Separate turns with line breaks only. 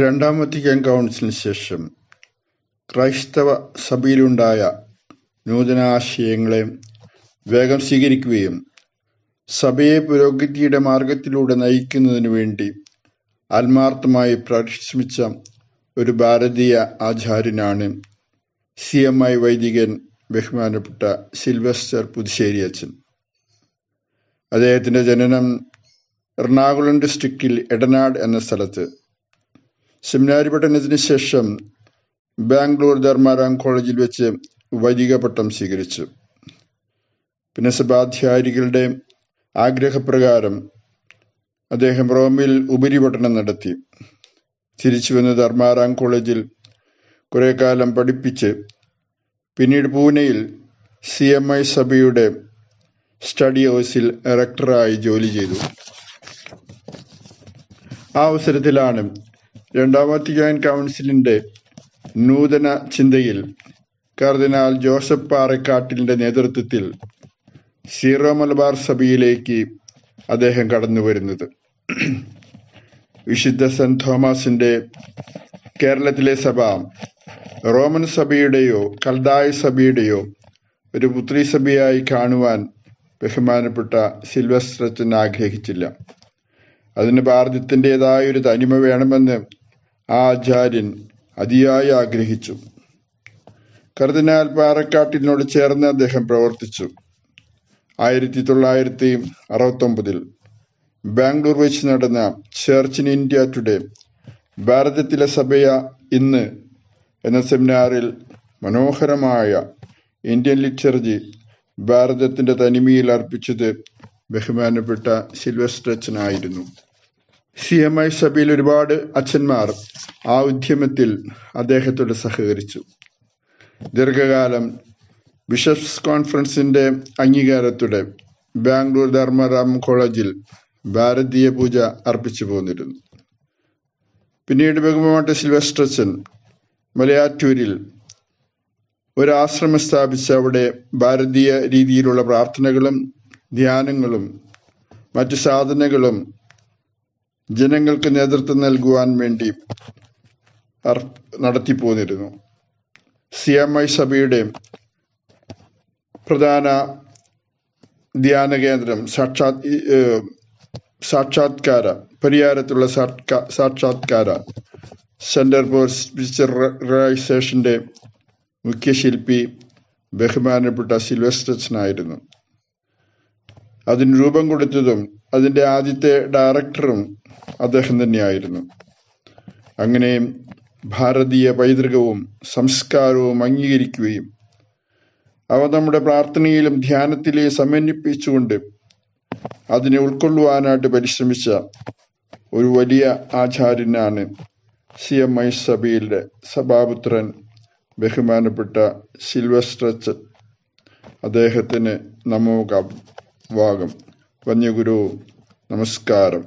രണ്ടാം വത്തിക്കാൻ കൗൺസിലിന് ശേഷം ക്രൈസ്തവ സഭയിലുണ്ടായ നൂതനാശയങ്ങളെ വേഗം സ്വീകരിക്കുകയും സഭയെ പുരോഗതിയുടെ മാർഗത്തിലൂടെ നയിക്കുന്നതിനു വേണ്ടി ആത്മാർത്ഥമായി പരിശ്രമിച്ച ഒരു ഭാരതീയ ആചാര്യനാണ് CMI വൈദികൻ ബഹുമാനപ്പെട്ട സിൽവസ്റ്റർ പുതുശ്ശേരി അച്ഛൻ. അദ്ദേഹത്തിൻ്റെ ജനനം എറണാകുളം ഡിസ്ട്രിക്റ്റിൽ എടനാട് എന്ന സ്ഥലത്ത്. സെമിനാരി പഠനത്തിന് ശേഷം ബാംഗ്ലൂർ ധർമാരാം കോളേജിൽ വെച്ച് വൈദിക പട്ടം സ്വീകരിച്ചു. പിന്നെ സഭാധ്യാരികളുടെ ആഗ്രഹപ്രകാരം അദ്ദേഹം റോമിൽ ഉപരിപഠനം നടത്തി. തിരിച്ചു വന്ന് ധർമാരാം കോളേജിൽ കുറെ കാലം പഠിപ്പിച്ച് പിന്നീട് പൂനെയിൽ CMI സഭയുടെ സ്റ്റഡി ഹൗസിൽ റെക്ടറായി ജോലി ചെയ്തു. ആ അവസരത്തിലാണ് രണ്ടാം വത്തിക്കാൻ കൗൺസിലിൻ്റെ നൂതന ചിന്തയിൽ കർദിനാൾ ജോസഫ് പാറക്കാട്ടിലിൻ്റെ നേതൃത്വത്തിൽ സീറോ മലബാർ സഭയിലേക്ക് അദ്ദേഹം കടന്നു വരുന്നത്. വിശുദ്ധ സെന്റ് തോമസിൻ്റെ കേരളത്തിലെ സഭ റോമൻ സഭയുടെയോ കൽദായ സഭയുടെയോ ഒരു പുത്രി സഭയായി കാണുവാൻ ബഹുമാനപ്പെട്ട സിൽവസ്റ്റർ അച്ഛൻ ആഗ്രഹിച്ചില്ല. അതിന് ഭാരതത്തിൻ്റെതായ ഒരു തനിമ വേണമെന്ന് ആ ആചാര്യൻ അതിയായി ആഗ്രഹിച്ചു. കർദിനാൾ പാറക്കാട്ടിലിനോട് ചേർന്ന് അദ്ദേഹം പ്രവർത്തിച്ചു. 1969 ബാംഗ്ലൂർ വെച്ച് നടന്ന ചർച്ച് ഇൻ ഇന്ത്യ ടുഡേ, ഭാരതത്തിലെ സഭയ ഇന്ന് എന്ന സെമിനാറിൽ മനോഹരമായ ഇന്ത്യൻ ലിറ്റർജി ഭാരതത്തിൻ്റെ തനിമയിൽ അർപ്പിച്ചത് ബഹുമാനപ്പെട്ട സിൽവസ്റ്റർ അച്ഛനായിരുന്നു. CMI സഭയിൽ ഒരുപാട് അച്ഛന്മാർ ആ ഉദ്യമത്തിൽ അദ്ദേഹത്തോട് സഹകരിച്ചു. ദീർഘകാലം ബിഷപ്സ് കോൺഫറൻസിൻ്റെ അംഗീകാരത്തോടെ ബാംഗ്ലൂർ ധർമാരാം കോളേജിൽ ഭാരതീയ പൂജ അർപ്പിച്ചു പോന്നിരുന്നു. പിന്നീട് ബഹുമാനപ്പെട്ട സിൽവസ്റ്റർ അച്ഛൻ മലയാറ്റൂരിൽ ഒരാശ്രമം സ്ഥാപിച്ച് അവിടെ ഭാരതീയ രീതിയിലുള്ള പ്രാർത്ഥനകളും ധ്യാനങ്ങളും മറ്റു സാധനങ്ങളും ജനങ്ങൾക്ക് നേതൃത്വം നൽകുവാൻ വേണ്ടി നടത്തിപ്പോന്നിരുന്നു. CMI സഭയുടെ പ്രധാന ധ്യാന കേന്ദ്രം സാക്ഷാത്കാര പരിഹാരത്തുള്ള സാക്ഷാത്കാര സെന്റർ ഫോർ സ്പിരിച്വലൈസേഷന്റെ മുഖ്യ ശില്പി ബഹുമാനപ്പെട്ട സിൽവസ്റ്റർ അച്ഛനായിരുന്നു. അതിന് രൂപം കൊടുത്തതും അതിൻ്റെ ആദ്യത്തെ ഡയറക്ടറും അദ്ദേഹം തന്നെയായിരുന്നു. അങ്ങനെ ഭാരതീയ പൈതൃകവും സംസ്കാരവും അംഗീകരിക്കുകയും അവ നമ്മുടെ പ്രാർത്ഥനയിലും ധ്യാനത്തിലെയും സമന്വയിപ്പിച്ചുകൊണ്ട് അതിനെ ഉൾക്കൊള്ളുവാനായിട്ട് പരിശ്രമിച്ച ഒരു വലിയ ആചാര്യനാണ് CMI സഭയിലെ സഭാപുത്രൻ ബഹുമാനപ്പെട്ട സിൽവസ്റ്റർ അച്ഛൻ. അദ്ദേഹത്തിന് നമോവാകം. വന്യഗുരു നമസ്കാരം.